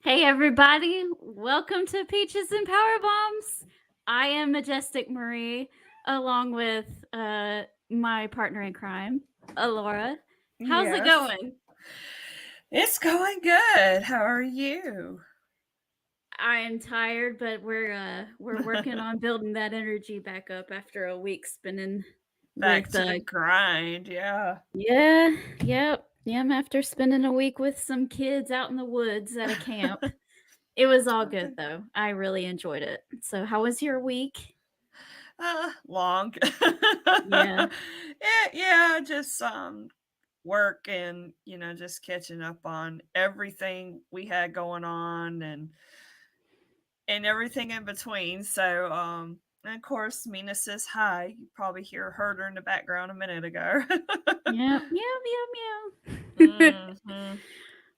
Hey everybody, welcome to Peaches and Power Bombs. I am Majestic Marie, along with my partner in crime, Alora. How's it Yes. going? It's going good. How are you? I am tired, but we're working on building that energy back up after a week spending Back with to the grind. Yeah. yeah, yep, after spending a week with some kids out in the woods at a camp. It was all good Okay. though. I really enjoyed it. So, how was your week? Long. Yeah. yeah, just work and just catching up on everything we had going on and everything in between. So and of course Mina says hi. You probably heard her in the background a minute ago. Yep, meow, meow, meow. hmm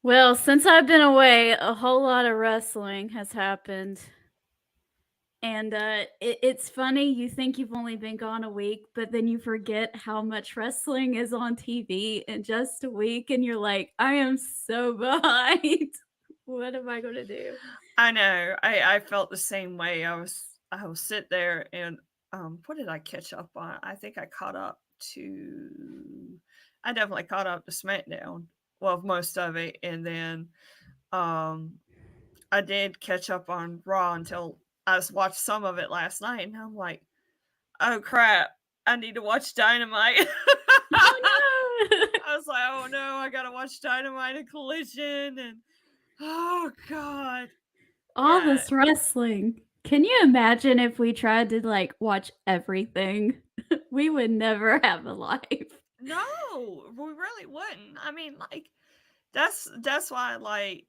Well, since I've been away, a whole lot of wrestling has happened. And it's funny, you think you've only been gone a week, but then you forget how much wrestling is on TV in just a week, and you're like, I am so behind. What am I going to do? I know. I felt the same way. I was sit there and what did I catch up on? I think I caught up to I definitely caught up to SmackDown. Well, most of it, and then um I did catch up on Raw until watched some of it last night, and I'm like, oh crap, I need to watch Dynamite. Oh no! I was like, oh no, I gotta watch Dynamite and Collision, and oh god, All yeah. this wrestling. Can you imagine if we tried to like watch everything? We would never have a life. No, we really wouldn't. I mean, like that's why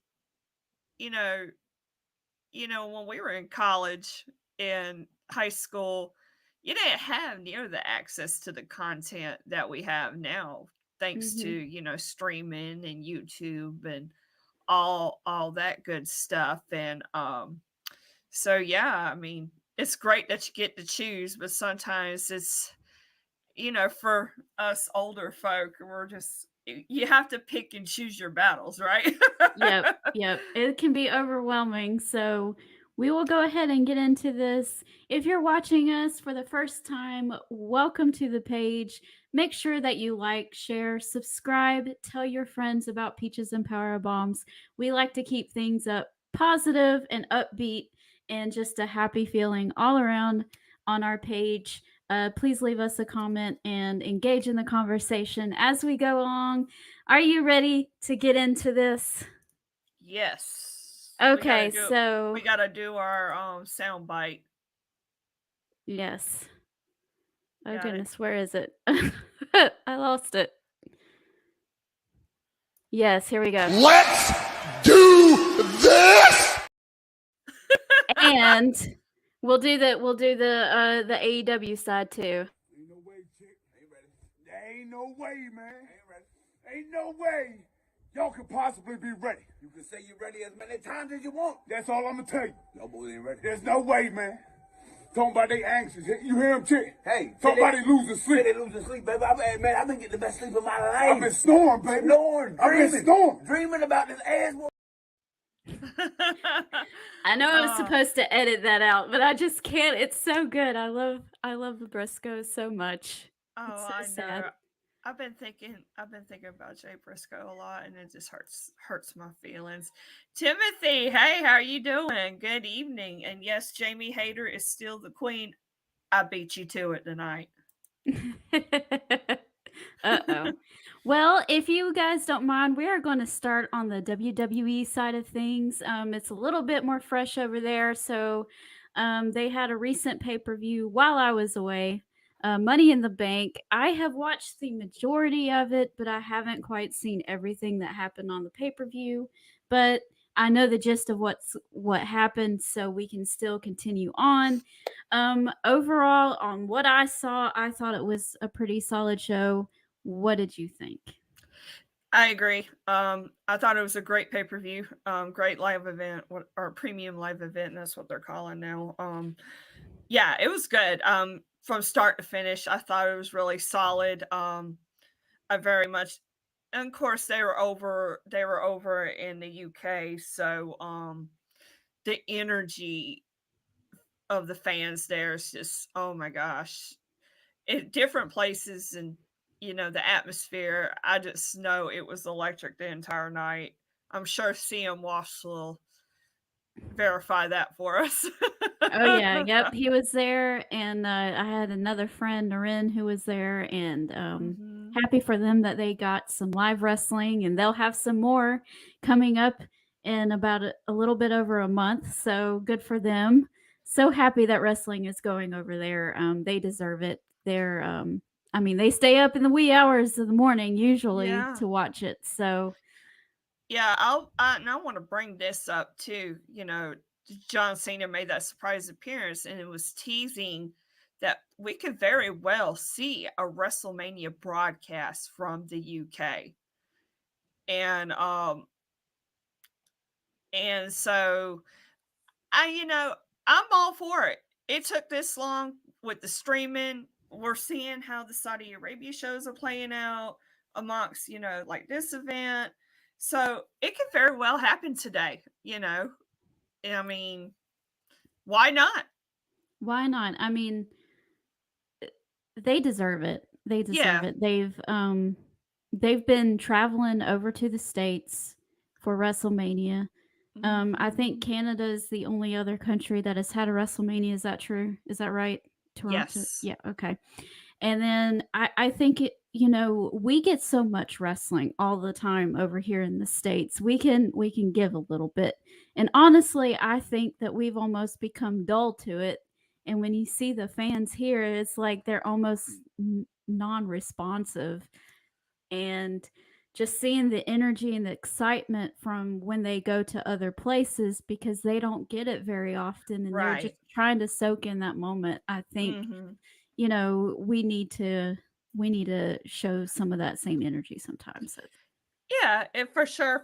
you know, when we were in college and high school, you didn't have near the access to the content that we have now thanks to, Mhm. streaming and YouTube and all that good stuff and so yeah, I mean, it's great that you get to choose, but sometimes it's for us older folk, we're just you have to pick and choose your battles, right? Yep, yep. It can be overwhelming. So we will go ahead and get into this. If you're watching us for the first time, welcome to the page. Make sure that you like, share, subscribe, tell your friends about Peaches and Power Bombs. We like to keep things up positive and upbeat and just a happy feeling all around on our page. Please leave us a comment and engage in the conversation as we go along. Are you ready to get into this? Yes. We gotta Okay, do so we gotta do our sound bite. yes. Oh Got it. goodness, where is it? I lost it. Yes, here we go. Let's do this! And we'll do the AEW side too. Ain't no way, chick. Ain't ready. There ain't no way, man. Ain't ready. Ain't no way y'all could possibly be ready. You can say you're ready as many times as you want. That's all I'm gonna tell you. Y'all boys ain't ready. There's no way, man. Talking about they anxious. You hear him, chick? Hey, somebody losing sleep. They losing sleep, baby. Man, I've been getting the best sleep of my life. I've been snoring, baby. Snoring, I've been dreaming. snoring. Dreaming about this ass. I know I was Oh, supposed to edit that out, but I just can't. It's so good. I love the Briscoes so much. It's so I sad. know. I've been thinking about Jay Briscoe a lot, and it just hurts my feelings. Timothy, hey, how are you doing? Good evening. And yes, Jamie Hayter is still the queen. I beat you to it tonight. Uh-oh. Well, if you guys don't mind, we are going to start on the WWE side of things. It's a little bit more fresh over there. So, they had a recent pay-per-view while I was away. Money in the Bank. I have watched the majority of it, but I haven't quite seen everything that happened on the pay-per-view. But I know the gist of what happened, so we can still continue on. Overall, on what I saw, I thought it was a pretty solid show. What did you think? I agree. I thought it was a great pay per view, great live event, or premium live event. That's what they're calling now. Yeah, it was good. From start to finish, I thought it was really solid. I very much and of course they were over in the UK, so the energy of the fans there is just, oh my gosh. In different places and, the atmosphere, I just know it was electric the entire night. I'm sure CM Wash will verify that for us. Oh, yeah, yep, he was there, and, I had another friend, Noreen, who was there, and, Mhm. happy for them that they got some live wrestling, and they'll have some more coming up in about a little bit over a month, so good for them. So happy that wrestling is going over there, they deserve it. I mean, they stay up in the wee hours of the morning usually Yeah. to watch it, so Yeah, and I wanna bring this up too, John Cena made that surprise appearance, and it was teasing that we could very well see a WrestleMania broadcast from the UK. And, so I'm all for it. It took this long with the streaming. We're seeing how the Saudi Arabia shows are playing out amongst, like this event. So it could very well happen today. I mean, why not? why not? I mean, they deserve it. They deserve Yeah. it. They've been traveling over to the States for WrestleMania. I think Mhm. Canada is the only other country that has had a WrestleMania. Is that true? Is that right? Toronto? Yes. Yeah, okay. And then I think we get so much wrestling all the time over here in the States. We can give a little bit. And honestly, I think that we've almost become dull to it. And when you see the fans here, it's like they're almost non-responsive, and just seeing the energy and the excitement from when they go to other places because they don't get it very often and they're just Right. trying to soak in that moment. I think Mhm. we need to show some of that same energy sometimes. So Yeah, and for sure.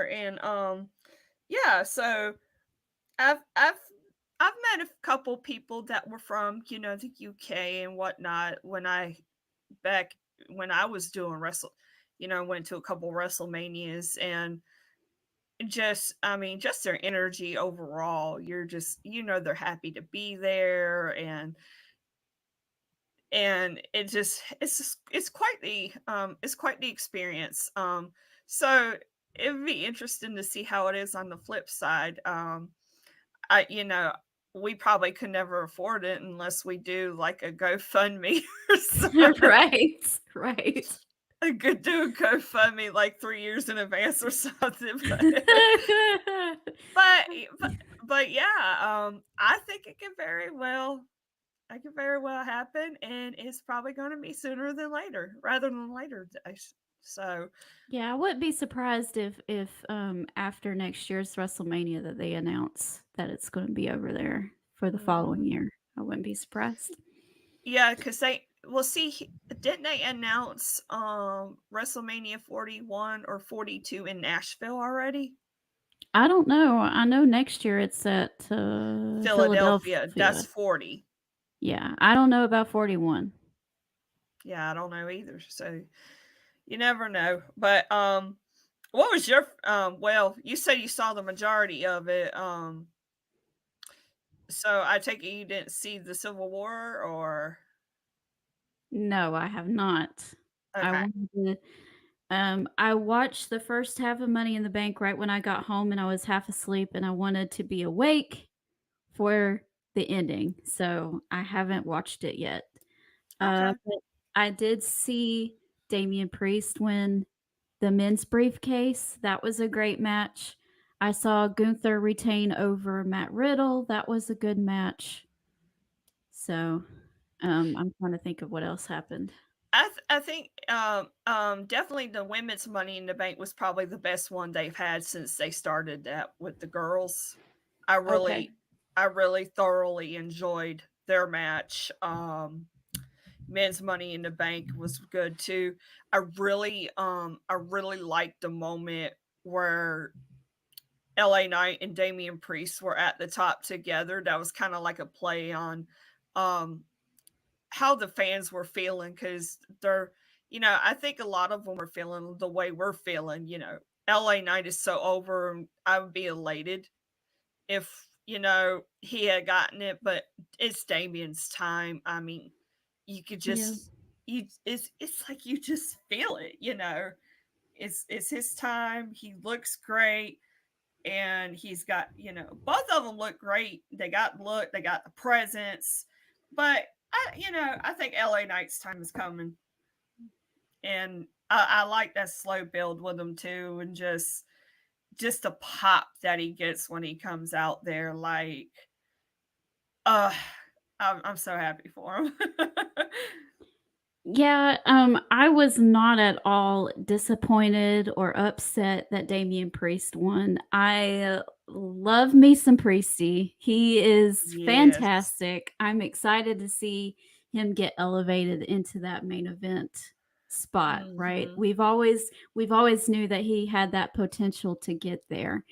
And yeah, so I've I've I've met a couple people that were from, the UK and whatnot back when I was doing went to a couple WrestleManias and just their energy overall. You're just, they're happy to be there and it's quite the experience. So it would be interesting to see how it is on the flip side. I you know, we probably could never afford it unless we do like a GoFundMe or something. right, right. I could do a GoFundMe like 3 years in advance or something, but but yeah, I could very well happen, and it's probably gonna be sooner than later, rather than later. So, Yeah, I wouldn't be surprised if after next year's WrestleMania that they announce that it's going to be over there for the following mhm. year. I wouldn't be surprised. Yeah, because didn't they announce WrestleMania 41 or 42 in Nashville already? I don't know. I know next year it's at Philadelphia, that's Philadelphia. 40. Yeah, I don't know about 41. Yeah, I don't know either. So you never know. But what was your well, you said you saw the majority of it. So I take it you didn't see the Civil War or No, I have not. I okay. wanted to I watched the first half of Money in the Bank right when I got home and I was half asleep and I wanted to be awake for the ending. So I haven't watched it yet. Okay. But I did see Damian Priest win the men's briefcase. That was a great match. I saw Gunther retain over Matt Riddle. That was a good match. So, I'm trying to think of what else happened. I think definitely the women's Money in the Bank was probably the best one they've had since they started that with the girls. I Okay. really I really thoroughly enjoyed their match. Men's Money in the Bank was good too. I really liked the moment where LA Knight and Damian Priest were at the top together. That was kind of like a play on um how the fans were feeling because they're I think a lot of them are feeling the way we're feeling. LA Knight is so over. And I would be elated if, he had gotten it, but it's Damien's time. I mean, you could Yeah. just, it's like you just feel it. It's his time. He looks great. And he's got, both of them look great. They got look, they got the presence. But I think LA Knight's time is coming. And I like that slow build with him too, and just the pop that he gets when he comes out there. Like, uh, I'm so happy for him. Yeah, I was not at all disappointed or upset that Damian Priest won. I love me some Priesty. He is Yes. fantastic. I'm excited to see him get elevated into that main event spot, right? Mhm. We've always knew that he had that potential to get there.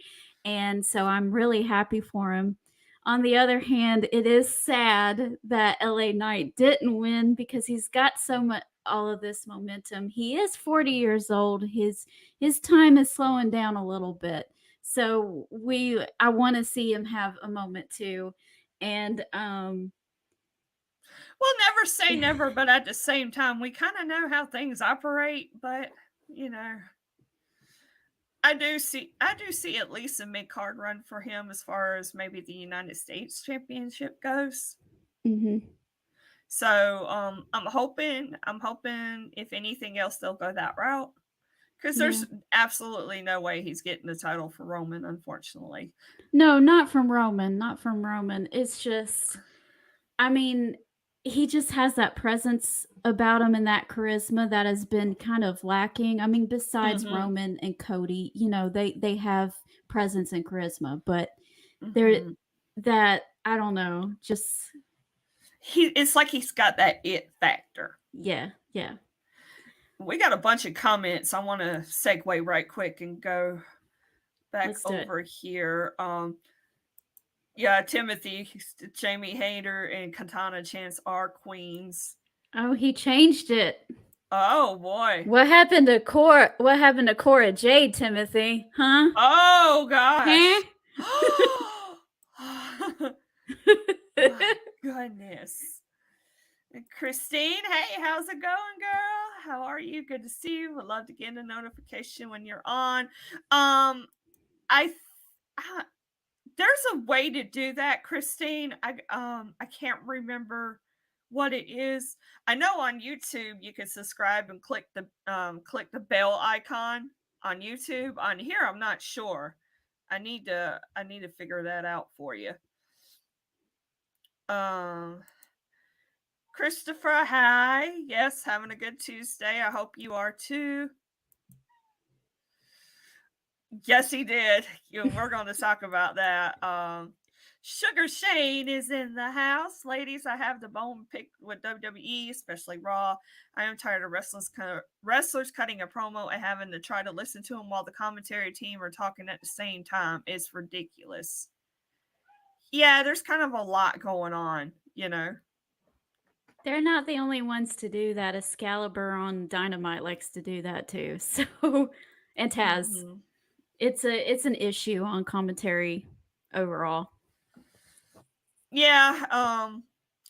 And so I'm really happy for him. On the other hand, it is sad that LA Knight didn't win because he's got so much all of this momentum. He is 40 years old. His time is slowing down a little bit. So I want to see him have a moment too. And Well, never say never, but at the same time, we kind of know how things operate. But I do see at least a mid card run for him as far as maybe the United States Championship goes. mhm. So I'm hoping if anything else they'll go that route, because Yeah. there's absolutely no way he's getting the title for Roman, unfortunately. No, not from Roman, not from Roman. It's just I mean, he just has that presence about him and that charisma that has been kind of lacking. I mean, besides Mhm. Roman and Cody, they have presence and charisma, but they're Mhm. that I don't know, just It's like he's got that it factor. yeah, yeah. We got a bunch of comments. I want to segue right quick and go back Let's do it. over here. Yeah, Timothy, Jamie Hayter, and Katana Chance are queens. Oh, he changed it. Oh boy. What happened to Cora Jade, Timothy? Huh? Oh gosh. Huh? My goodness. Christine, hey, how's it going, girl? How are you? Good to see you. Would love to get a notification when you're on. I, I there's a way to do that, Christine. I can't remember what it is. I know on YouTube you can subscribe and click the bell icon on YouTube. On here, I'm not sure. I need to figure that out for you. Um Christopher, hi. Yes, having a good Tuesday. I hope you are too. Yes, he did. We're going to talk about that. Sugar Shane is in the house. Ladies, I have the bone picked with WWE, especially Raw. I am tired of wrestlers cutting a promo and having to try to listen to them while the commentary team are talking at the same time. It's ridiculous. Yeah, there's kind of a lot going on. They're not the only ones to do that. Excalibur on Dynamite likes to do that too. So, and Taz, Mhm. it's an issue on commentary overall. Yeah,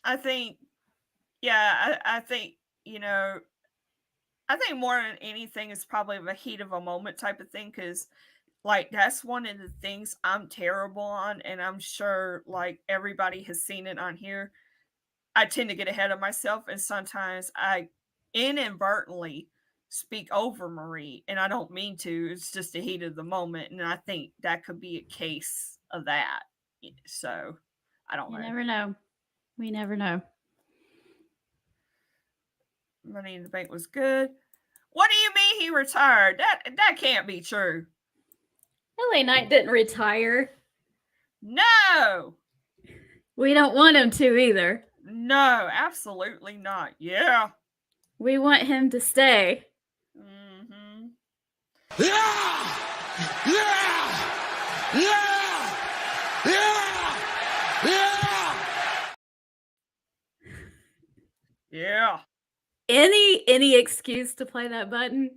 I think, I think, I think more than anything it's probably the heat of a moment type of thing, because like that's one of the things I'm terrible on, and I'm sure like everybody has seen it on here. I tend to get ahead of myself, and sometimes I inadvertently speak over Marie, and I don't mean to. It's just the heat of the moment, and I think that could be a case of that. So I don't You know. never know. We never know. Money in the Bank was good. What do you mean he retired? That can't be true. LA Knight didn't retire. No. We don't want him to either. No, absolutely not. Yeah. We want him to stay. Mm-hmm. Yeah! Yeah! Yeah! Yeah! Yeah! Yeah. any excuse to play that button.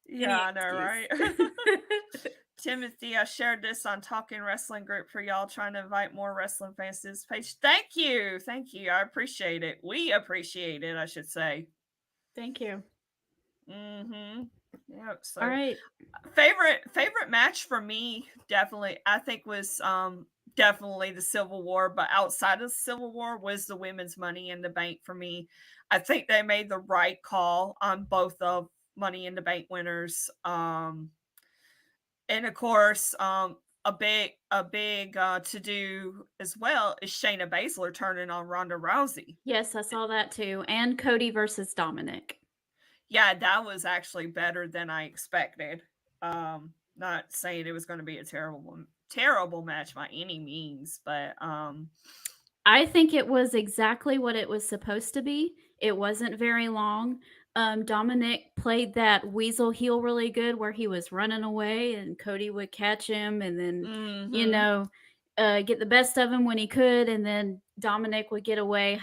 Yeah, Any I know, right? excuse. Timothy, I shared this on Talking Wrestling group for y'all, trying to invite more wrestling fans to this page. Thank you. Thank you. I appreciate it. We appreciate it, I should say. Thank you. Mm-hmm. Yep. All So right. favorite match for me, definitely, I think was definitely the Civil War, but outside of the Civil War was the women's Money in the Bank for me. I think they made the right call on both of Money in the Bank winners. And of course, a big to do as well is Shayna Baszler turning on Ronda Rousey. Yes, I saw that too. And Cody versus Dominic. Yeah, that was actually better than I expected. Not saying it was going to be a terrible match by any means, but I think it was exactly what it was supposed to be. It wasn't very long. Dominic played that weasel heel really good where he was running away and Cody would catch him and then, you mhm. know, get the best of him when he could. And then Dominic would get away,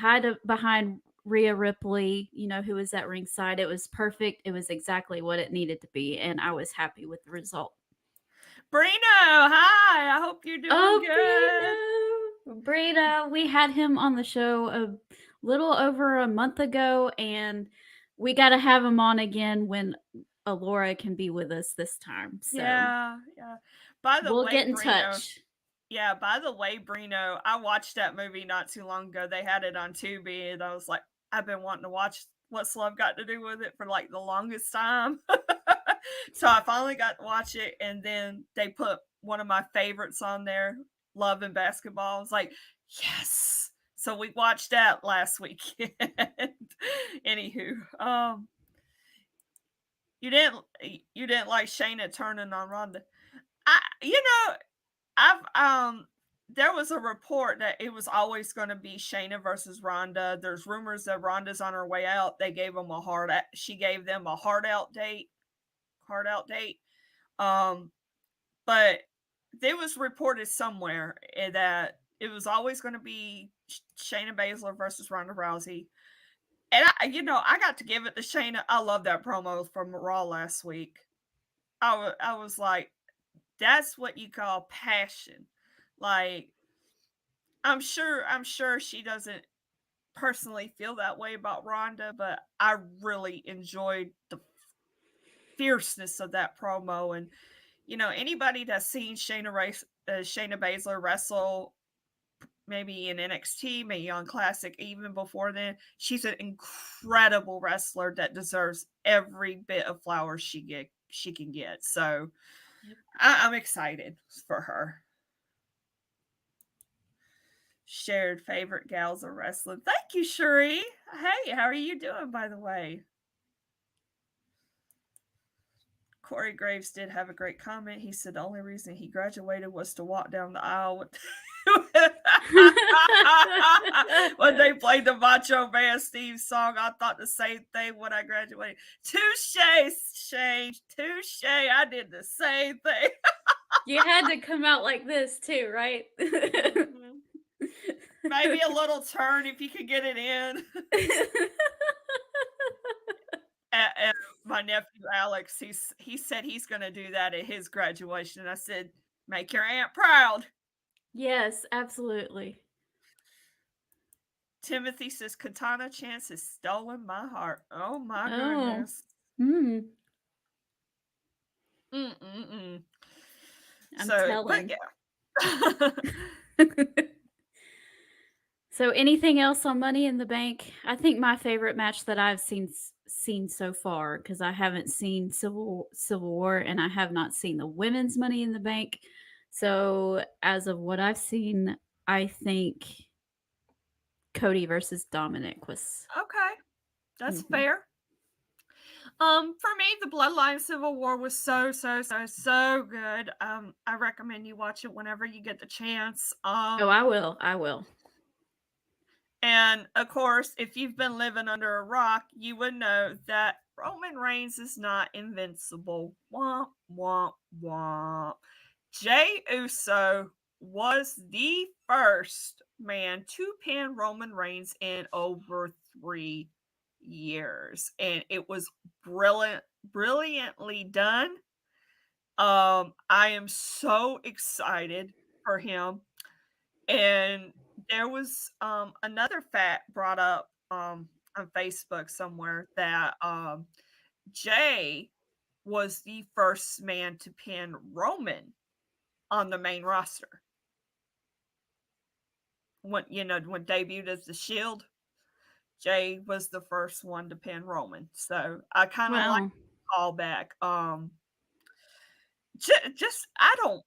behind Rhea Ripley, who was at ringside. It was perfect. It was exactly what it needed to be. And I was happy with the result. Brino, hi. I hope you're doing good. Brina, we had him on the show a little over a month ago, and we got to have him on again when Alora can be with us this time. So Yeah, yeah. By the we'll way, get in Brino, touch. yeah, by the way, Brino, I watched that movie not too long ago. They had it on Tubi, and I was like, I've been wanting to watch What's Love Got to Do with It for like the longest time. So I finally got to watch it, and then they put one of my favorites on there, Love and Basketball. I was like, yes. So we watched that last weekend. Anywho, you didn't you didn't like Shayna turning on Ronda. I you know I've there was a report that it was always going to be Shayna versus Ronda. There's rumors that Ronda's on her way out. They gave them a she gave them a hard out date. Um, but there was reported somewhere that it was always going to be Shayna Baszler versus Ronda Rousey. And I got to give it to Shayna. I love that promo from Raw last week. I was like, that's what you call passion. Like, I'm sure she doesn't personally feel that way about Ronda, but I really enjoyed the fierceness of that promo. And anybody that's seen Shayna Baszler wrestle, maybe in NXT, maybe on Classic, even before then, she's an incredible wrestler that deserves every bit of flowers she can get. So Yep. I'm excited for her. Shared favorite gals of wrestling. Thank you, Shuri. Hey, how are you doing, by the way? Corey Graves did have a great comment. He said the only reason he graduated was to walk down the aisle with when they played the Macho Man Steve song. I thought the same thing when I graduated. Touche, Shane. Touche. I did the same thing. You had to come out like this too, right? Maybe a little turn if you could get it in. And my nephew Alex, he said he's going to do that at his graduation. I said, make your aunt proud. Yes, absolutely. Timothy says Katana Chance has stolen my heart. Oh my Oh. goodness. Hmm. Mm-mm-mm. I'm So, but telling. yeah. So anything else on Money in the Bank? I think my favorite match that I've seen so far, because I haven't seen Civil War and I have not seen the women's Money in the Bank. So as of what I've seen, I think Cody versus Dominic was. Okay. That's Mhm. fair. For me, the Bloodline Civil War was so good. I recommend you watch it whenever you get the chance. Oh, I will. I will. And of course, if you've been living under a rock, you would know that Roman Reigns is not invincible. Womp, womp, womp. Jey Uso was the first man to pin Roman Reigns in over 3 years, and it was brilliantly done. I am so excited for him. And there was another fact brought up on Facebook somewhere that Jay was the first man to pin Roman on the main roster when when debuted as the Shield. Jay was the first one to pin Roman, so I kind of like Wow. callback. Just I don't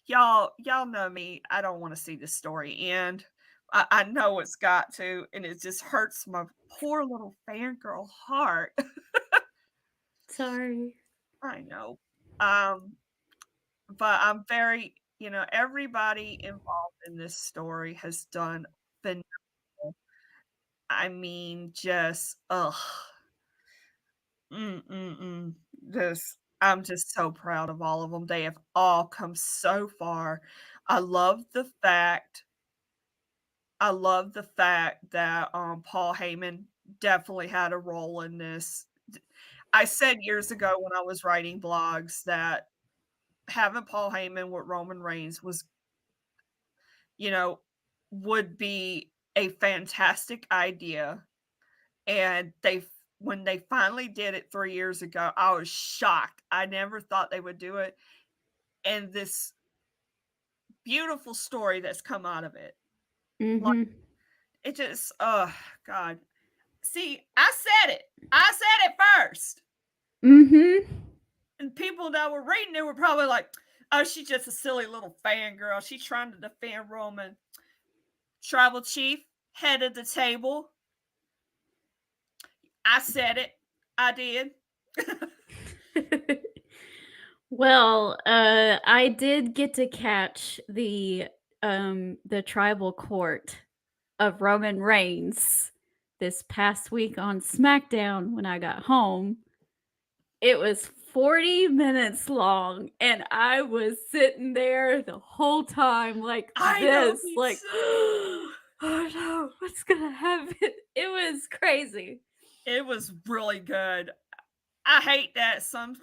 y'all know me. I don't want to see this story end. I know it's got to, and it just hurts my poor little fangirl heart. Sorry. I know. Um, but I'm very, everybody involved in this story has done phenomenal. I mean, just mm, mm, mm, just I'm just so proud of all of them. They have all come so far. I love the fact I love the fact that, Paul Heyman definitely had a role in this. I said years ago when I was writing blogs that having Paul Heyman with Roman Reigns you know, would be a fantastic idea, and when they finally did it 3 years ago, I was shocked. I never thought they would do it, and this beautiful story that's come out of it. Like, Mhm. it just God. See, I said it. I said it first. Mhm. And people that were reading it were probably like, "Oh, she's just a silly little fangirl. She's trying to defend Roman." Tribal chief, head of the table. I said it. I did. Well, I did get to catch the tribal court of Roman Reigns this past week on SmackDown when I got home. It was 40 minutes long, and I was sitting there the whole time like I know, this, me like, too. "Oh, no, what's gonna happen?" It was crazy. It was really good. I hate that some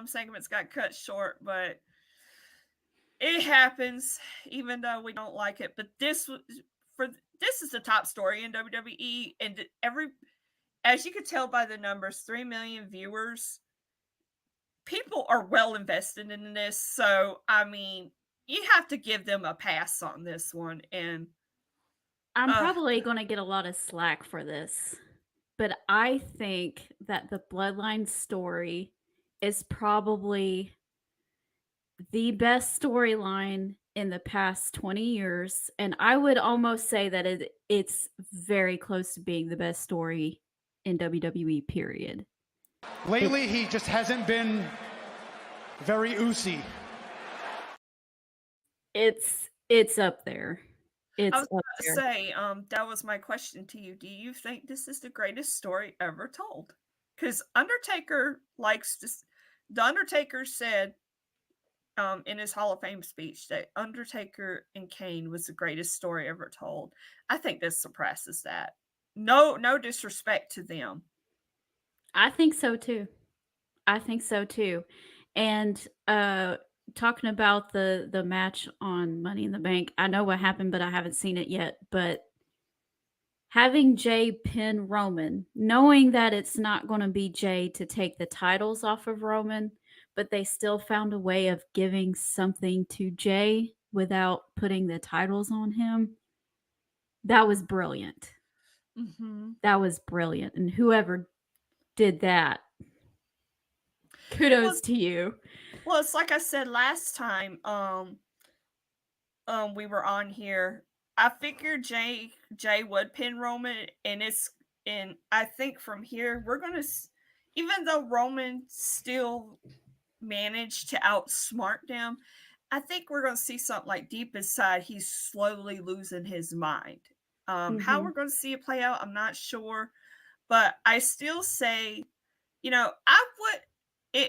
segments got cut short, but it happens, even though we don't like it. But this is the top story in WWE, and as you could tell by the numbers, 3 million viewers. People are well invested in this, so I mean, you have to give them a pass on this one. And I'm uh, probably gonna get a lot of slack for this, but I think that the Bloodline story is probably the best storyline in the past 20 years, and I would almost say that it's very close to being the best story in WWE, period. It Lately, he just hasn't been very oozy. it's up there. I It's was up about to there. say, that was my question to you. Do you think this is the greatest story ever told? Because Undertaker likes this. The Undertaker said, in his Hall of Fame speech that Undertaker and Kane was the greatest story ever told. I think this surpasses that. No disrespect to them. I think so too. I think so too. And, talking about the match on Money in the Bank, I know what happened, but I haven't seen it yet, but having Jay pin Roman, knowing that it's not gonna be Jay to take the titles off of Roman, but they still found a way of giving something to Jay without putting the titles on him, that was brilliant. Hmm. That was brilliant, and whoever did that, Well, kudos to you. well, it's like I said last time. We were on here. I figured Jay would pin Roman, and I think from here we're gonna, even though Roman still managed to outsmart them, I think we're gonna see something like deep inside he's slowly losing his mind. How we're Mhm. gonna see it play out, I'm not sure, but I still say, I would,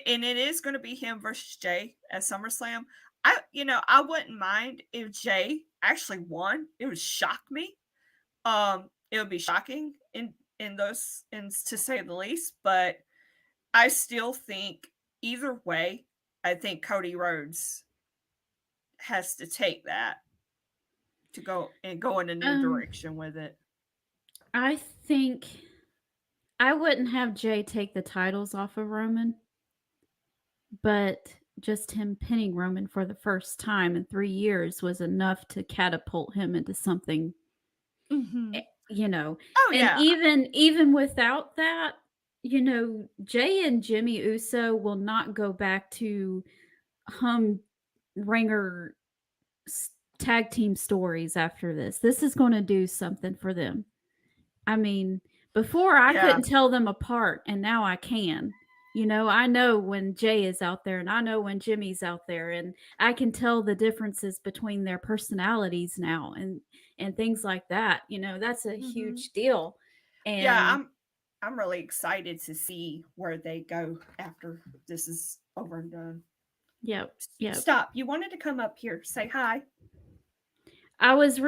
and it is going to be him versus Jay at SummerSlam. I wouldn't mind if Jay actually won. It would shock me. It would be shocking, and to say the least, but I still think either way, I think Cody Rhodes has to take that to go in a new Um, direction with it. I think I wouldn't have Jay take the titles off of Roman, but just him pinning Roman for the first time in 3 years was enough to catapult him into something, Mm-hmm. you know. Oh And yeah. even without that, Jay and Jimmy Uso will not go back to hum ringer tag team stories after this. This is going to do something for them. I mean, before I Yeah. couldn't tell them apart, and now I can. I know when Jay is out there, and I know when Jimmy's out there, and I can tell the differences between their personalities now, and things like that. That's a Mm-hmm. huge deal. Yeah, And I'm really excited to see where they go after this is over and done. yep, yep. Stop. You wanted to come up here. Say hi. I was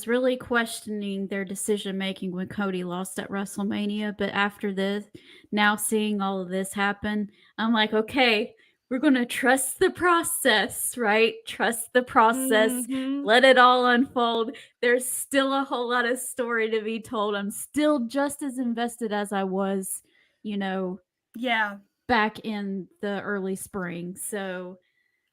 really questioning their decision making when Cody lost at WrestleMania, but after this, now seeing all of this happen, I'm like, okay, we're going to trust the process, right? Trust the process. Mm-hmm. Let it all unfold. There's still a whole lot of story to be told. I'm still just as invested as I was, Yeah. back in the early spring. So,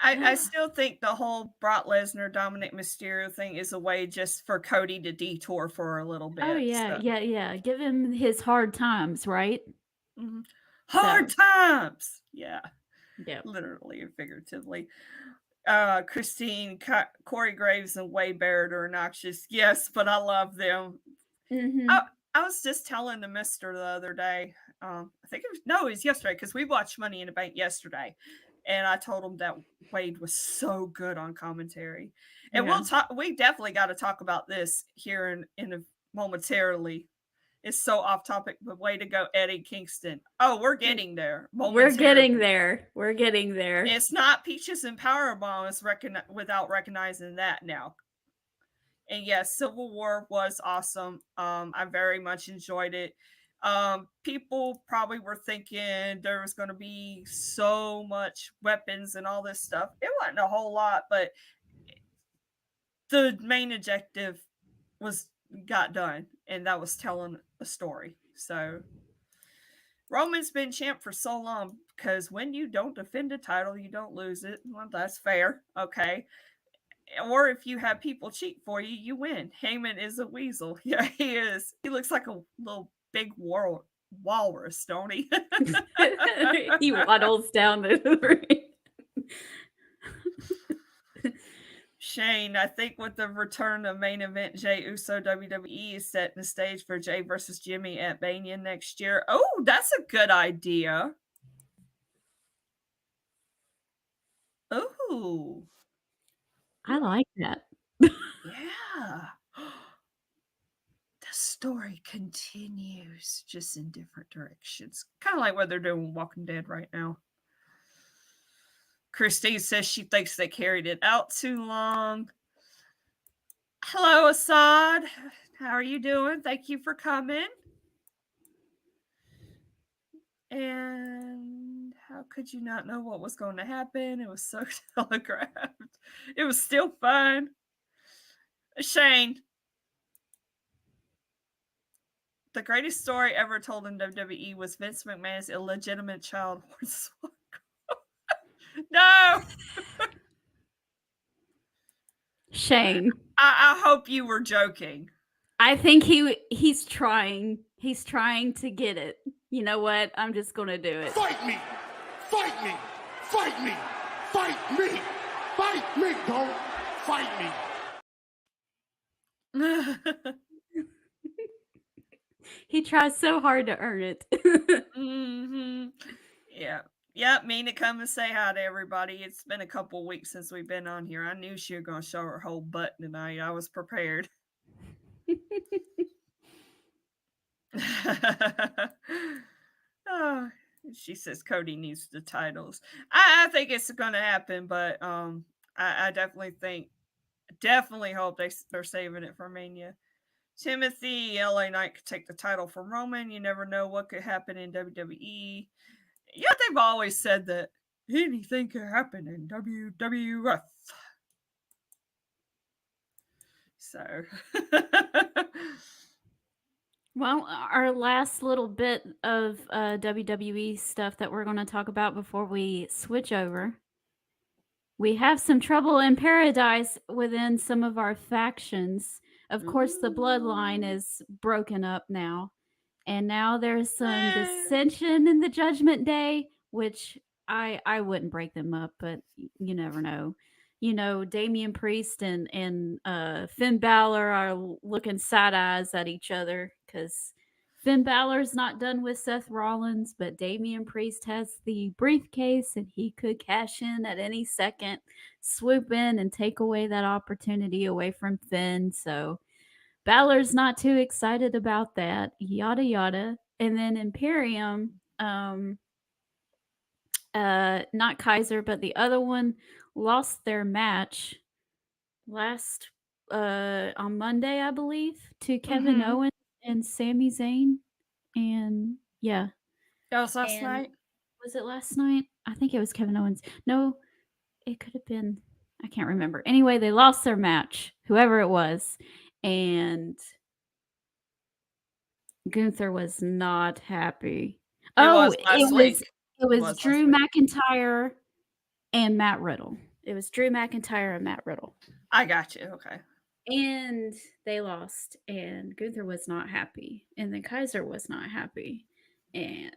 I still think the whole Brock Lesnar Dominic Mysterio thing is a way just for Cody to detour for a little oh bit. yeah, So yeah, yeah. Give him his hard times, right? mm-hmm. Hard So, times. Yeah. yeah. Literally and figuratively. Christine, Corey Graves, and Wade Barrett are obnoxious. Yes, but I love them. I, Mhm. I was just telling the mister the other day. I think it was yesterday because we watched Money in the Bank yesterday, and I told him that Wade was so good on commentary. And Yeah. we'll talk. We definitely got to talk about this here momentarily. It's so off topic, but way to go, Eddie Kingston. Oh, we're getting there We're getting momentarily. there. We're getting there. It's not Peaches and Powerbomb without recognizing that now. And yes, Civil War was awesome. I very much enjoyed it. People probably were thinking there was going to be so much weapons and all this stuff. It wasn't a whole lot, but the main objective was got done, and that was telling a story. So Roman's been champ for so long because when you don't defend a title, you don't lose it. Well, that's fair. Okay. Or if you have people cheat for you, you win. Heyman is a weasel. Yeah, he is. He looks like a little big walrus, don't he? He waddles down the ring. Shane, I think with the return of main event Jey Uso WWE is setting the stage for Jey versus Jimmy at Mania next year. Oh, that's a good idea. Oh, I like that. yeah. The story continues just in different directions. Kind of like what they're doing with Walking Dead right now. Christine says she thinks they carried it out too long. Hello, Assad. How are you doing? Thank you for coming. And how could you not know what was going to happen? It was so telegraphed. It was still fun. Shane, the greatest story ever told in WWE was Vince McMahon's illegitimate child. No, Shane. I hope you were joking. I think he's trying. He's trying to get it. You know what? I'm just going to do it. Fight me! Fight me! Fight me! Fight me! Fight me! Don't fight me! He tries so hard to earn it. Mm-hmm. Yeah. Yeah, mean to come and say hi to everybody. It's been a couple weeks since we've been on here. I knew she was going to show her whole butt tonight. I was prepared. Oh, she says Cody needs the titles. I think it's going to happen, but I definitely hope they're saving it for Mania. Timothy, LA Knight could take the title from Roman. You never know what could happen in WWE. Yeah, they've always said that anything can happen in WWF. So, Well, our last little bit of WWE stuff that we're going to talk about before we switch over. We have some trouble in paradise within some of our factions. Of course, the bloodline is broken up now. And now there's some dissension in the Judgment Day, which I wouldn't break them up, but you never know. You know, Damian Priest and Finn Balor are looking side eyes at each other because Finn Balor's not done with Seth Rollins, but Damian Priest has the briefcase and he could cash in at any second, swoop in and take away that opportunity away from Finn. So Balor's not too excited about that, yada yada. And then Imperium, not Kaiser, but the other one lost their match last on Monday, I believe, to Kevin Owens and Sami Zayn. And yeah. that was last And night. was it last night? I think it was Kevin Owens. No, it could have been. I can't remember. Anyway, they lost their match, whoever it was. And Gunther was not happy. It Oh, was last week. it was last Drew week. McIntyre and Matt Riddle. It was Drew McIntyre and Matt Riddle. I got you. Okay. And they lost, and Gunther was not happy, and then Kaiser was not happy. And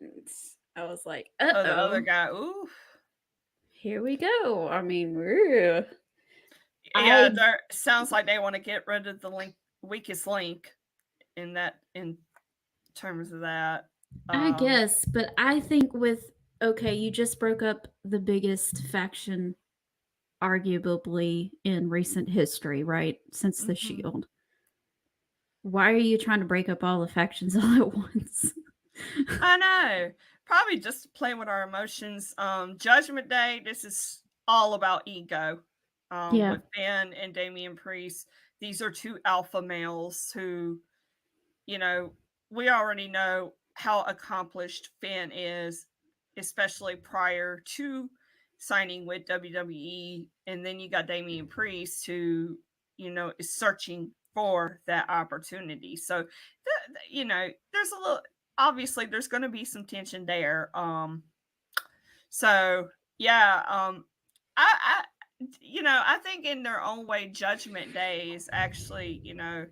I was like, Oh, the other uh-oh, guy. Ooh. here we go. I mean, we're Yeah, there sounds like they want to get rid of the weakest link in terms of that. I guess, but I think okay, you just broke up the biggest faction arguably in recent history, right? Since the Shield. Why are you trying to break up all the factions all at once? I know. Probably just playing with our emotions. Judgment Day, this is all about ego. Yeah. With Finn and Damian Priest. These are two alpha males who, you know, we already know how accomplished Finn is, especially prior to signing with WWE. And then you got Damian Priest who, you know, is searching for that opportunity. So, you know, there's a little, obviously there's going to be some tension there. So yeah, I you know, I think in their own way, Judgment Day is actually, you know,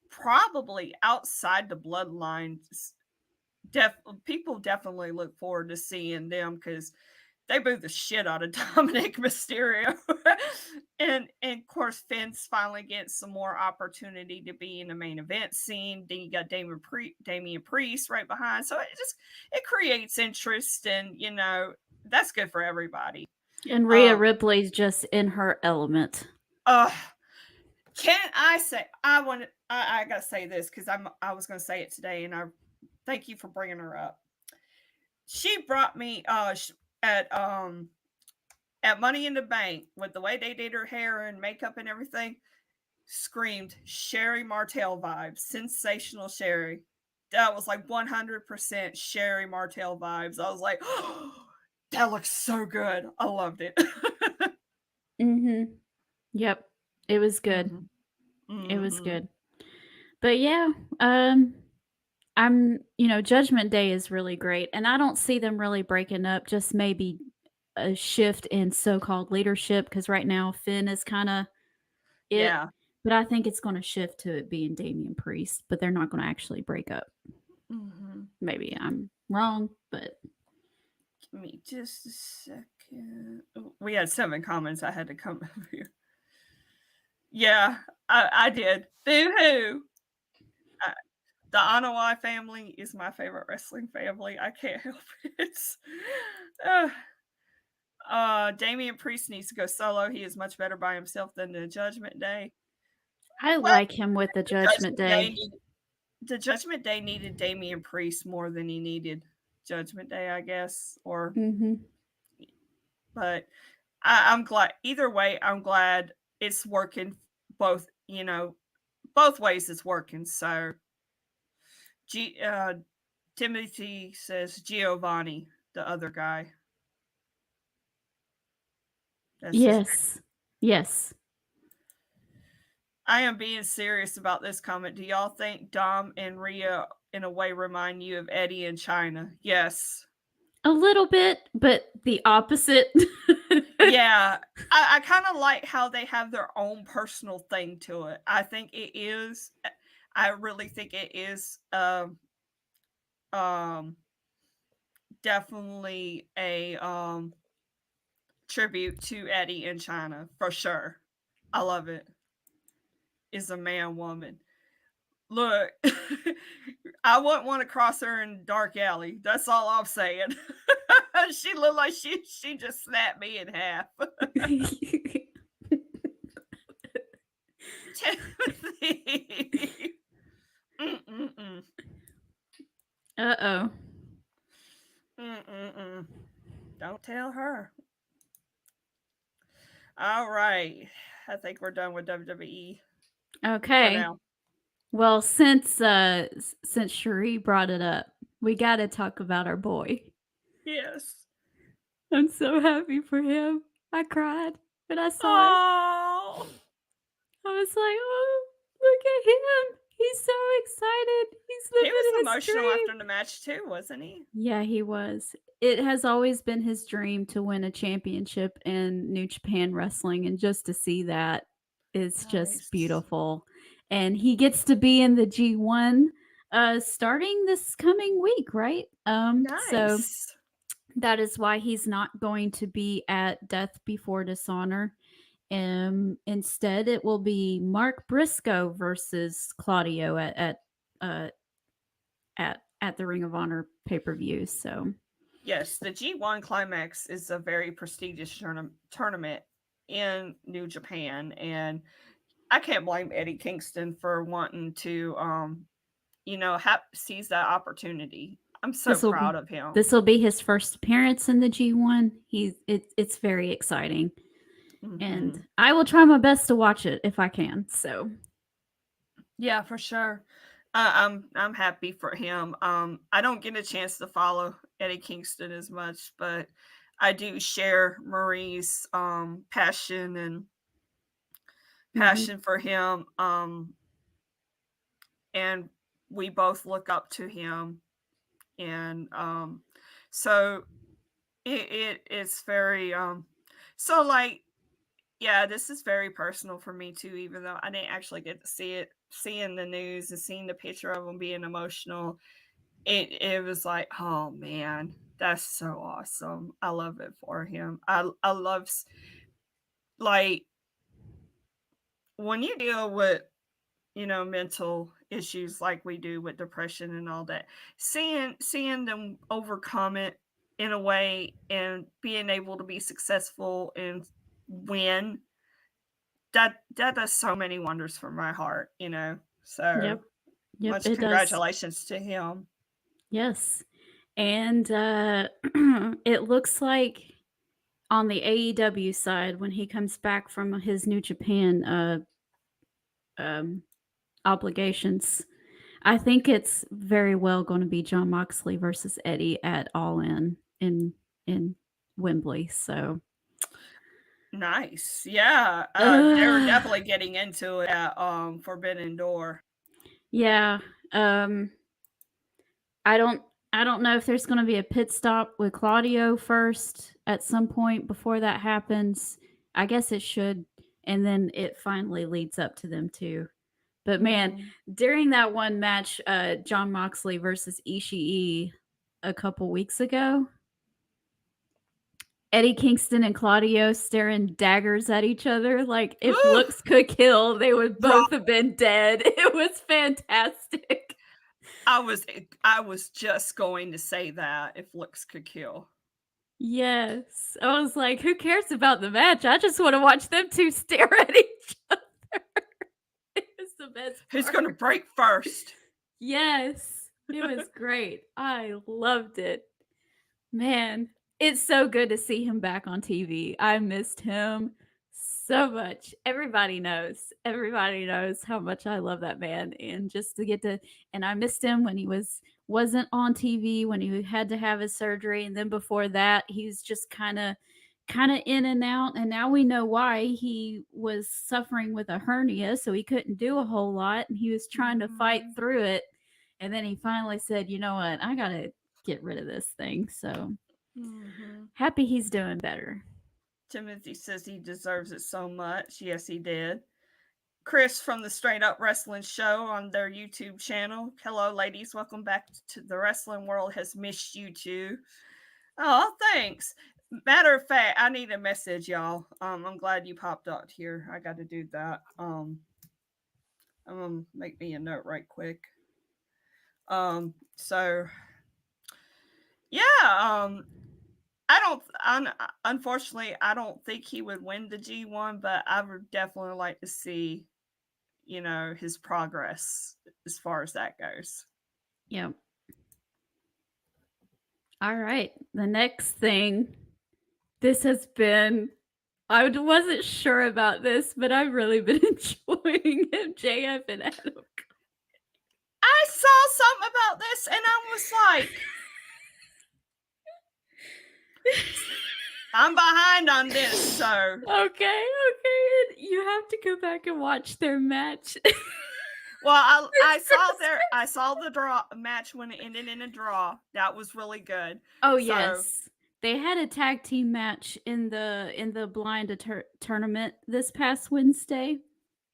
probably outside the bloodlines. People definitely look forward to seeing them because they booed the shit out of Dominic Mysterio. and of course, Finn's finally getting some more opportunity to be in the main event scene. Then you got Damian Priest right behind. So it creates interest, and you know, that's good for everybody. And Rhea Ripley's just in her element. Can I say I gotta say this because I was gonna say it today, and I thank you for bringing her up. She brought me at Money in the Bank with the way they did her hair and makeup and everything. Screamed Sherry Martel vibes, sensational Sherry. That was like 100% Sherry Martel vibes. I was like, oh, that looks so good. I loved it. Yep. It was good. It was good. But yeah, Judgment Day is really great, and I don't see them really breaking up, just maybe a shift in so-called leadership because right now Finn is kind of it. Yeah. But I think it's going to shift to it being Damian Priest, but they're not going to actually break up. Maybe I'm wrong, but give me just a second. We had 7 comments. I had to come over here. Yeah, I did. Boo-hoo. The Anoa'i family is my favorite wrestling family. I can't help it. Damian Priest needs to go solo. He is much better by himself than the Judgment Day. I like him with the Judgment Day. The Judgment Day needed Damian Priest more than he needed Judgment Day, I guess. But I'm glad. Either way, I'm glad it's working both, you know, both ways it's working. So, Timothy says Giovanni, the other guy. That's his. Yes. Yes. I am being serious about this comment. Do y'all think Dom and Rhea, in a way, remind you of Eddie and China? Yes. A little bit, but the opposite. Yeah. I kind of like how they have their own personal thing to it. I think it is. I really think it is um definitely a tribute to Eddie and China for sure. I love it. Is a man woman. Look, I wouldn't want to cross her in dark alley. That's all I'm saying. She looked like she just snapped me in half. Timothy. Mm-mm-mm. Uh-oh. Mm-mm-mm. Don't tell her. All right. I think we're done with WWE for Okay. now. Well, since Cherie brought it up, we got to talk about our boy. Yes. I'm so happy for him. I cried when I saw it. Oh. I was like, "Oh, look at him. He's so excited. He's He living was his emotional dream." after the match too, wasn't he? Yeah, he was. It has always been his dream to win a championship in New Japan Wrestling, and just to see that is just Nice. beautiful. And he gets to be in the G1 starting this coming week, right? So Nice. that is why he's not going to be at Death Before Dishonor. Instead, it will be Mark Briscoe versus Claudio uh, at the Ring of Honor pay-per-view. So Yes, the G1 Climax is a very prestigious tournament in New Japan, and I can't blame Eddie Kingston for wanting to, seize that opportunity. I'm so proud of him. this will be his first appearance in the G1. It's very exciting, and I will try my best to watch it if I can. So yeah, for sure. I'm happy for him. I don't get a chance to follow Eddie Kingston as much, but I do share Marie's passion and passion for him. And we both look up to him, and so it's very so like yeah, this is very personal for me too, even though I didn't actually get to see it. Seeing the news and seeing the picture of him being emotional, it was like, oh man, that's so awesome. I love it for him. I love like when you deal with mental issues like we do with depression and all that, seeing them overcome it in a way and being able to be successful and win, that does so many wonders for my heart, so yep, much it does. congratulations to him. Yes, and it looks like on the AEW side when he comes back from his New Japan obligations, I think it's very well going to be John Moxley versus Eddie at All in Wembley. So Nice. Yeah, they're definitely getting into it at Forbidden Door. yeah, I don't know if there's going to be a pit stop with Claudio first at some point before that happens. I guess it should, and then it finally leads up to them too. But man, during that one match, John Moxley versus Ishii a couple weeks ago, Eddie Kingston and Claudio staring daggers at each other. Like if looks could kill, they would both have been dead. It was fantastic. I was just going to say that if looks could kill. Yes. I was like, who cares about the match? I just want to watch them two stare at each other. It was the best Who's part. going to break first? Yes. It was great. I loved it. Man, it's so good to see him back on TV. I missed him so much. Everybody knows. Everybody knows how much I love that man, and just to get to and I missed him when he wasn't on TV when he had to have his surgery, and then before that, he's just kinda in and out, and now we know why. He was suffering with a hernia, so he couldn't do a whole lot, and he was trying to fight Mhm. through it, and then he finally said, "You know what? I gotta get rid of this thing." So, Mhm. happy he's doing better. Timothy says he deserves it so much. Yes, he did. Chris from the Straight Up Wrestling Show on their YouTube channel. Hello, ladies. Welcome back to the wrestling world. Has missed you too. Oh, thanks. Matter of fact, I need a message, y'all. I'm glad you popped up here. I got to do that. I'm gonna make me a note right quick. So yeah. I don't. Unfortunately, I don't think he would win the G1, but I would definitely like to see, his progress as far as that goes. Yep. All right. The next thing, this has been, I wasn't sure about this, but I've really been enjoying MJF and Adam. I saw something about this and I was like, I'm behind on this, so. Okay. You have to go back and watch their match. Well, I saw the draw match when it ended in a draw. That was really good. Oh So, yes. They had a tag team match in the blind tournament this past Wednesday,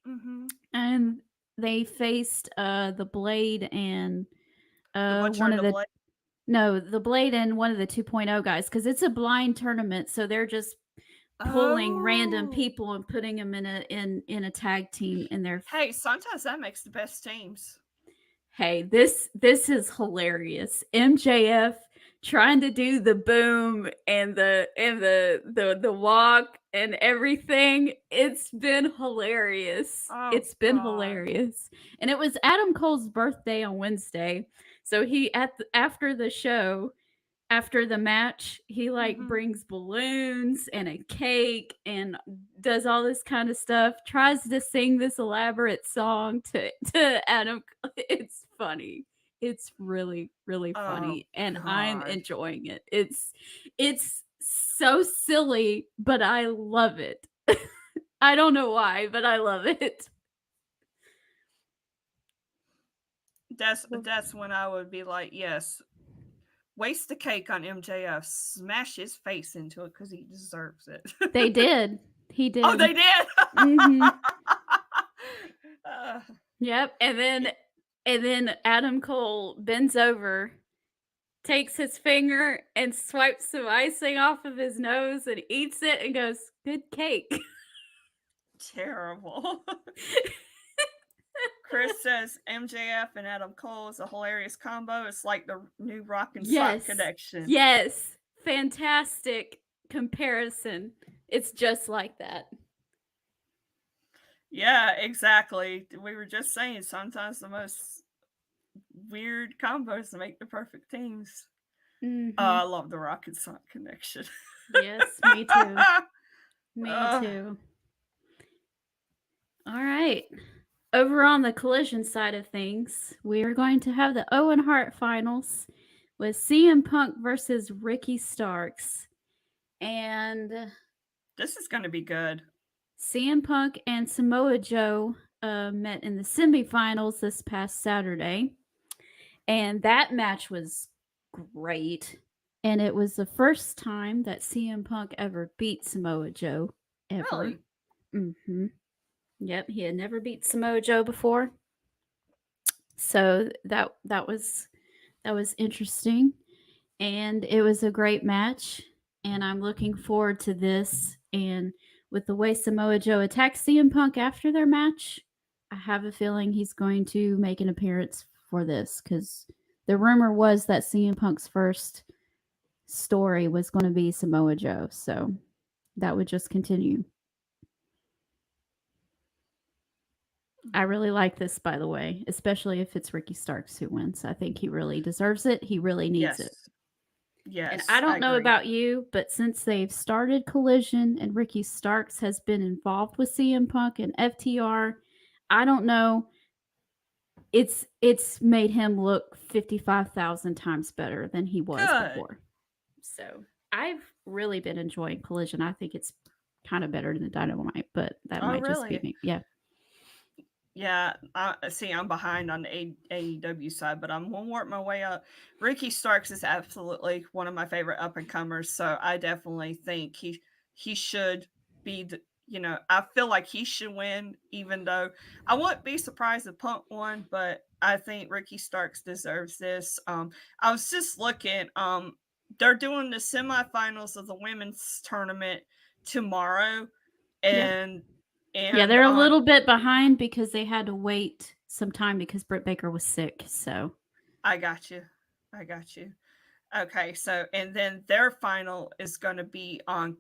mhm. and they faced the Blade and The Butcher one and of the the Blade. no, the Blade and one of the 2.0 guys, because it's a blind tournament, so they're just pulling random Oh. people and putting them in a tag team in their. Hey, sometimes that makes the best teams. Hey, this is hilarious. MJF trying to do the boom and the walk and everything. It's been hilarious. Oh It's been God. hilarious. And it was Adam Cole's birthday on Wednesday. So he after the show, after the match, he like Mhm. brings balloons and a cake and does all this kind of stuff, tries to sing this elaborate song to Adam. It's funny. It's really, really Oh funny. And I'm God. enjoying it. It's so silly, but I love it. I don't know why, but I love it. That's when I would be like, yes, waste the cake on MJF, smash his face into it because he deserves it. They did. He Oh, did. they did. Mhm. Uh, Yep, and then Adam Cole bends over, takes his finger and swipes some icing off of his nose and eats it and goes, "Good cake." terrible. Chris says MJF and Adam Cole is a hilarious combo. It's like the new Rock and Sock Yes. connection. Yes. Fantastic comparison. It's just like that. Yeah, exactly. We were just saying sometimes the most weird combos make the perfect teams. I Mhm. love the Rock and Sock connection. Yes, me too. Me too. All right. Over on the collision side of things, we are going to have the Owen Hart finals with CM Punk versus Ricky Starks. And This is going to be good. CM Punk and Samoa Joe met in the semifinals this past Saturday. And that match was great. And it was the first time that CM Punk ever beat Samoa Joe, ever. Really? Mm-hmm. Yep, he had never beat Samoa Joe before. So that was interesting, and it was a great match, and I'm looking forward to this. And with the way Samoa Joe attacked CM Punk after their match, I have a feeling he's going to make an appearance for this, because the rumor was that CM Punk's first story was going to be Samoa Joe, so that would just continue. I really like this, by the way, especially if it's Ricky Starks who wins. I think he really deserves it. He really needs it. Yes. And I Yes, I don't know agree. about you, but since they've started Collision and Ricky Starks has been involved with CM Punk and FTR, I don't know. It's made him look 55,000 times better than he was Good. before. So I've really been enjoying Collision. I think it's kind of better than Dynamite, but that Oh, might just be really? me. Yeah. Yeah, see, I'm behind on the AEW side, but I'm gonna work my way up. Ricky Starks is absolutely one of my favorite up and comers, so I definitely think he should be the, I feel like he should win, even though I wouldn't be surprised if Punk won, but I think Ricky Starks deserves this. I was just looking, they're doing the semifinals of the women's tournament tomorrow, Yeah. and Yeah, and they're a on little bit behind because they had to wait some time because Britt Baker was sick. So, I got you. I got you. Okay, so and then their final is going to be on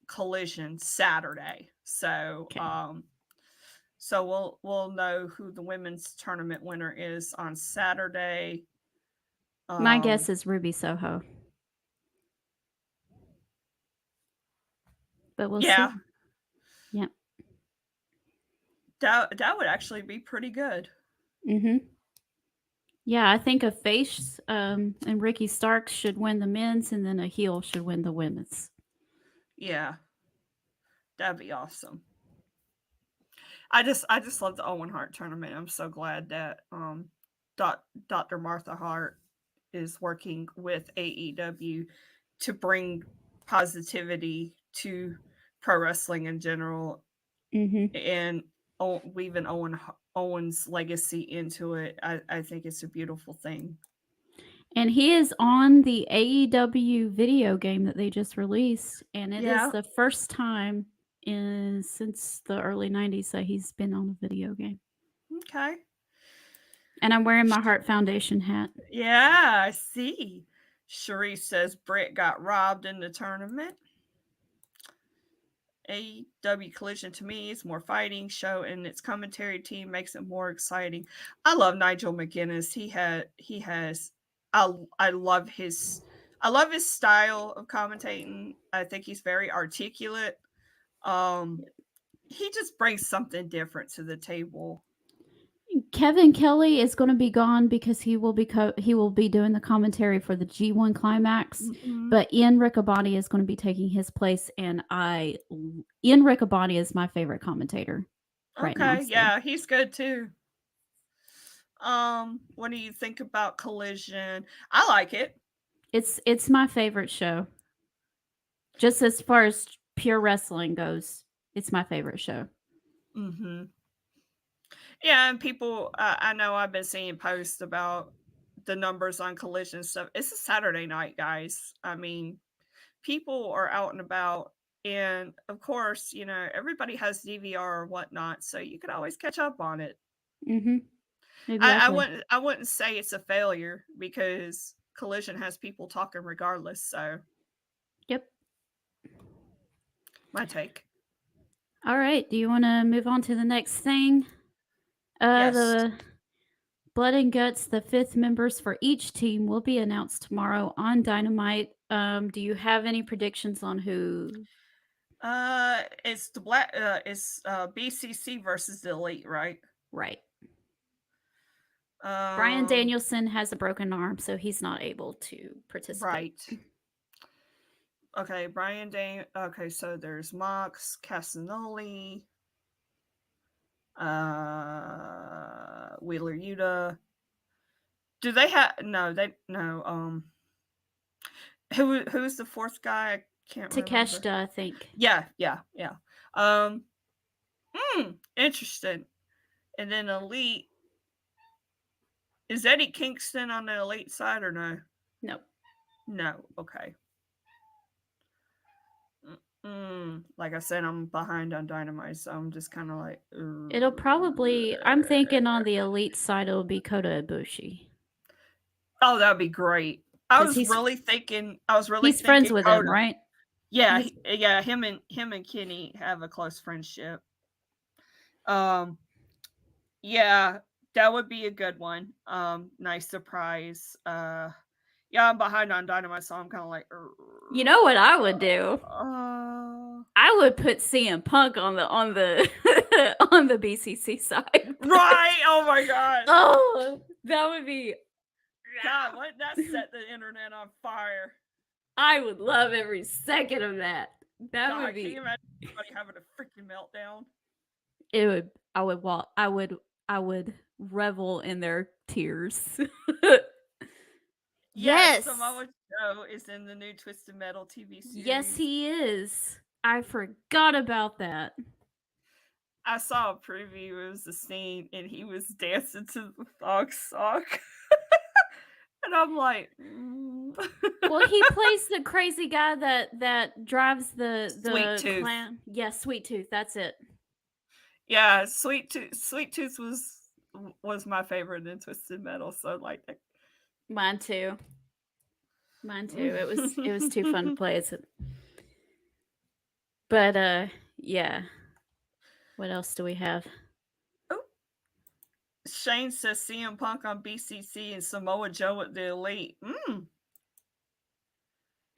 Collision Saturday. So, okay. so we'll know who the women's tournament winner is on Saturday. My Um, guess is Ruby Soho, but we'll yeah, see. Yeah. that would actually be pretty good. Mhm. Yeah, I think a face and Ricky Starks should win the men's and then a heel should win the women's. Yeah, that'd be awesome. I just love the Owen Hart tournament. I'm so glad that Dr. Martha Hart is working with AEW to bring positivity to pro wrestling in general Mhm. and weaving Owen's legacy into it. I think it's a beautiful thing. And he is on the AEW video game that they just released, and it is Yeah. the first time in since the early 90s that he's been on a video game. Okay. And I'm wearing my Heart Foundation hat. Yeah, I see. Cherie says Britt got robbed in the tournament. AEW Collision to me is more fighting show, and its commentary team makes it more exciting. I love Nigel McGuinness. He has I I love his style of commentating. I think he's very articulate. Um he just brings something different to the table. Kevin Kelly is going to be gone because he will be doing the commentary for the G1 Climax, Mm-hmm. but Ian Riccaboni is going to be taking his place, and Ian Riccaboni is my favorite commentator right now. Okay, So yeah, he's good too. What do you think about Collision? I like it. it's my favorite show, just as far as pure wrestling goes. It's my favorite show. Mm-hmm. Yeah, and people, I know I've been seeing posts about the numbers on Collision stuff. It's a Saturday night, guys. I mean, people are out and about, and of course, everybody has DVR or whatnot, so you could always catch up on it. Mm-hmm. I Exactly. wouldn't, I wouldn't say it's a failure because Collision has people talking regardless. So Yep. my take, All right. Do you want to move on to the next thing? yes. The Blood and Guts, the fifth members for each team will be announced tomorrow on Dynamite. Do you have any predictions on who? It's it's BCC versus the Elite, right? Right. Brian Um, Danielson has a broken arm, so he's not able to participate. right. Okay, Brian Dane. Okay, so there's Mox, Casanoli, Wheeler Yuta. Do they have no? They no. Who's the fourth guy? I can't remember. Takeshita, I think. Yeah, yeah, yeah. Um, interesting. And then Elite is Eddie Kingston on the Elite side or no? No. No. Okay. Like I said, I'm behind on Dynamite, so I'm just kind of like. It'll probably, I'm thinking on the Elite side, it'll be Kota Ibushi. Oh, that'd be great. I Because was really thinking. I was really he's friends thinking with him, Coda. right? Yeah, He's, yeah. Him and Kenny have a close friendship. Um, yeah, that would be a good one. Nice surprise. Yeah, I'm behind on Dynamite, so I'm kind of like, You know what I would do? uh, I would put CM Punk on the on the BCC side. right? Oh my god. Oh, that would be. God, what that set the internet on fire. I would love every second of that. That God, would can be. you imagine somebody having a freaking meltdown? It would. I would walk. I would revel in their tears. Yes, Yes. Samoa Joe is in the new Twisted Metal TV series. Yes, he is. I forgot about that. I saw a preview. It was the scene, and he was dancing to the thong song. And I'm like, Well, he plays the crazy guy that drives the Sweet Tooth. clan. Yeah, Sweet Tooth. That's it. Yeah, Sweet Tooth was my favorite in Twisted Metal. So like, Mine too. Mine too. It was too fun to play. But yeah. What else do we have? Shane says CM Punk on BCC and Samoa Joe at the Elite.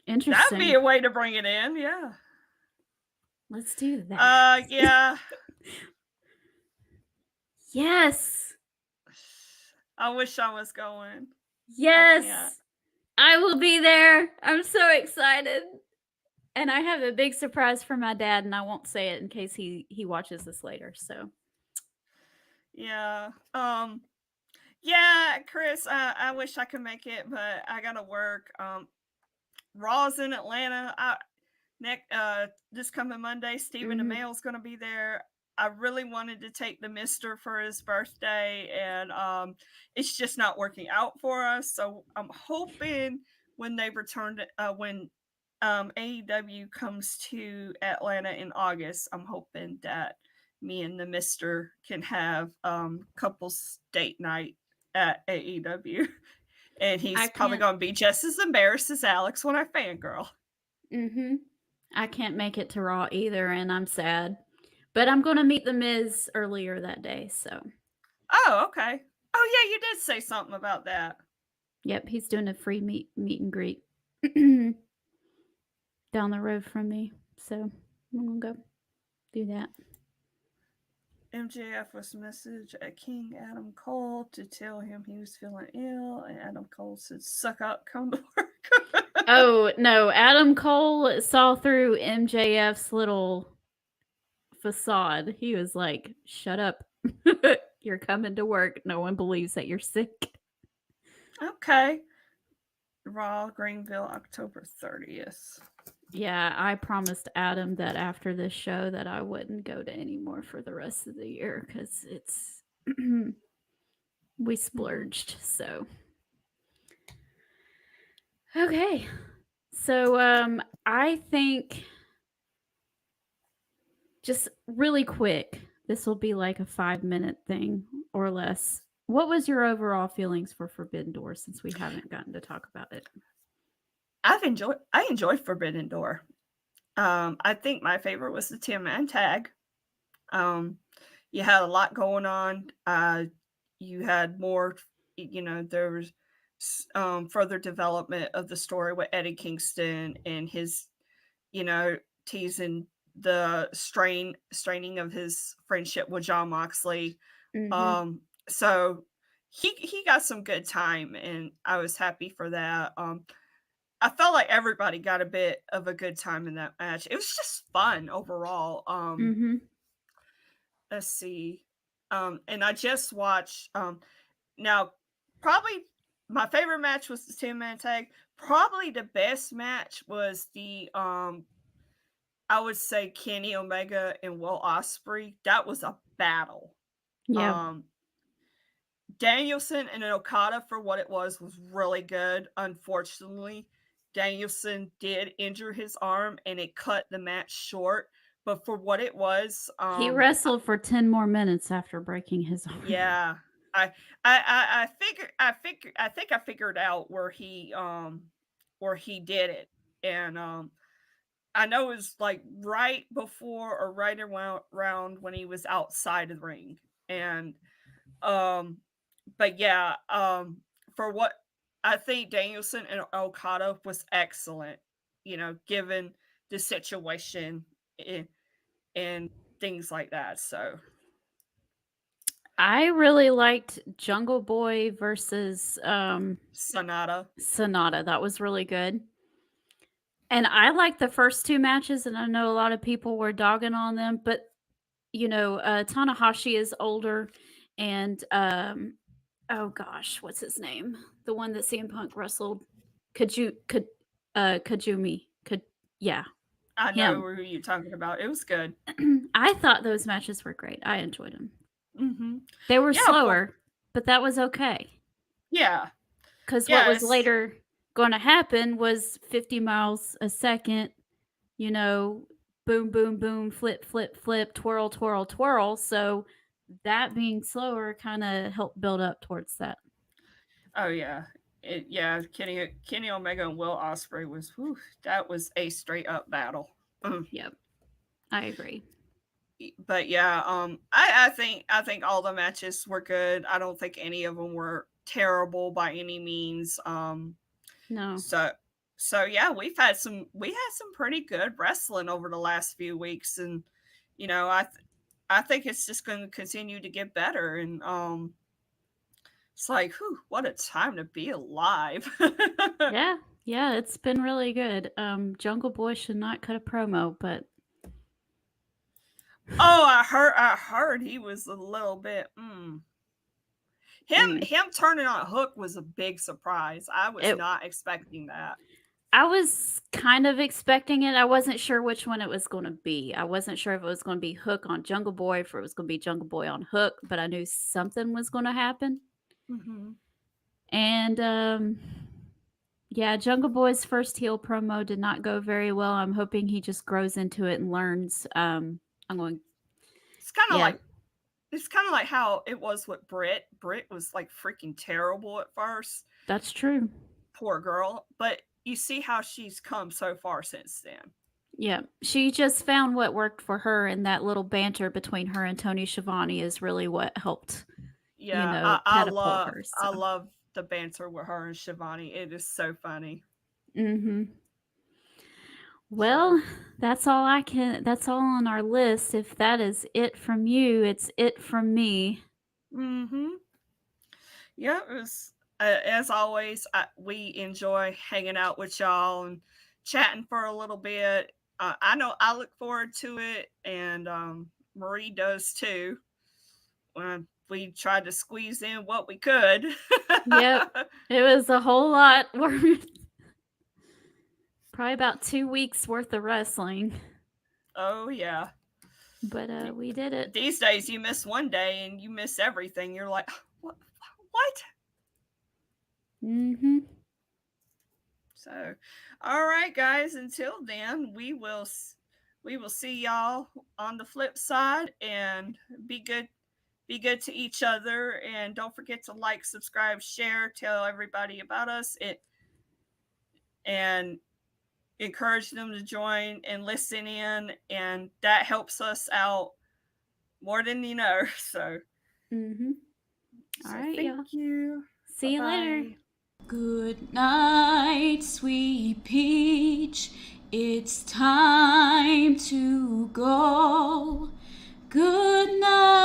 Interesting. That'd be a way to bring it in. Yeah. Let's do that. Yeah. Yes. I wish I was going. Yes. I will be there. I'm so excited. And I have a big surprise for my dad, and I won't say it in case he watches this later. So yeah. Yeah, Chris, I wish I could make it, but I gotta work. Raw's in Atlanta. This coming Monday, Stephen Amell's gonna be there. I really wanted to take the Mister for his birthday, and it's just not working out for us. So I'm hoping when they return to when AEW comes to Atlanta in August, I'm hoping that me and the Mister can have couples date night at AEW. And he's probably going to be just as embarrassed as Alex when I fangirl. I can't make it to Raw either, and I'm sad. But I'm going to meet The Miz earlier that day, so. Oh, okay. Oh, yeah, you did say something about that. Yep, he's doing a free meet and greet down the road from me. So I'm going to go do that. MJF was messaged at King Adam Cole to tell him he was feeling ill, and Adam Cole said, "Suck up, come to work." Oh, no. Adam Cole saw through MJF's little facade. He was like, shut up. You're coming to work. No one believes that you're sick. Okay. Raw, Greenville, October 30th. Yeah, I promised Adam that after this show that I wouldn't go to any more for the rest of the year because it's we splurged. So okay, so I think just really quick, this will be like a 5-minute thing or less. What was your overall feelings for Forbidden Door since we haven't gotten to talk about it? I enjoyed Forbidden Door. I think my favorite was the 10-man tag. You had a lot going on. You had more, there was further development of the story with Eddie Kingston and his, teasing the straining of his friendship with Jon Moxley. So he got some good time, and I was happy for that. I felt like everybody got a bit of a good time in that match. It was just fun overall. Let's see. And I just watched now probably my favorite match was the 10-man tag. Probably the best match was the I would say Kenny Omega and Will Ospreay. That was a battle. Yeah. Danielson and Okada, for what it was really good. Unfortunately, Danielson did injure his arm and it cut the match short. But for what it was, he wrestled for 10 more minutes after breaking his arm. Yeah, I think I figured out where he did it, and I know it was like right before or right around when he was outside of the ring, and but yeah, for what I think Danielson and Okada was excellent, given the situation and, and things like that. So I really liked Jungle Boy versus Sonata. Sonata. That was really good. And I liked the first two matches, and I know a lot of people were dogging on them, but Tanahashi is older, and oh gosh, what's his name? The one that CM Punk wrestled, Kajumi, yeah, I know him. who you're talking about. It was good. I thought those matches were great. I enjoyed them. Mm-hmm. They were Yeah, slower, but that was okay. Yeah. Because what was Yes. later going to happen was 50 miles a second, boom, boom, boom, flip, flip, flip, twirl, twirl, twirl. So that being slower kind of helped build up towards that. Oh yeah. Kenny Omega and Will Ospreay was that was a straight up battle. Yep. I agree. But yeah, I think all the matches were good. I don't think any of them were terrible by any means. No. So yeah, we had some pretty good wrestling over the last few weeks, and I think it's just going to continue to get better, and it's like, what a time to be alive. Yeah. Yeah, it's been really good. Jungle Boy should not cut a promo, but Oh, I heard he was a little bit. Him turning on Hook was a big surprise. I was it not expecting that. I was kind of expecting it. I wasn't sure which one it was going to be. I wasn't sure if it was going to be Hook on Jungle Boy, if it was going to be Jungle Boy on Hook, but I knew something was going to happen. Mm-hmm. And yeah, Jungle Boy's first heel promo did not go very well. I'm hoping he just grows into it and learns. I'm going. It's kind of Yeah, like it's kind of like how it was with Britt. Britt was like freaking terrible at first. that's true. Poor girl. But you see how she's come so far since then. Yeah, she just found what worked for her, and that little banter between her and Tony Schiavone is really what helped, Yeah, I catapult love her. I So. love the banter with her and Shivani. It is so funny. Mm-hmm. So Well, that's that's all on our list. If that is it from you, it's it from me. mm-hmm. Yeah, it was as always. We enjoy hanging out with y'all and chatting for a little bit. I know I look forward to it, and Marie does too. When we tried to squeeze in what we could. Yep. It was a whole lot. Probably about 2 weeks worth of wrestling. Oh yeah. But we did it. These days, you miss one day and you miss everything. You're like, what? What? Mm-hmm. So, all right, guys. Until then, we will see y'all on the flip side, and be good. Be good to each other, and don't forget to like, subscribe, share, tell everybody about us. And encourage them to join and listen in, and that helps us out more than you know. So, Mm-hmm. All right, thank y'all. you. See you later. Bye-bye. Good night, sweet peach. It's time to go. Good night.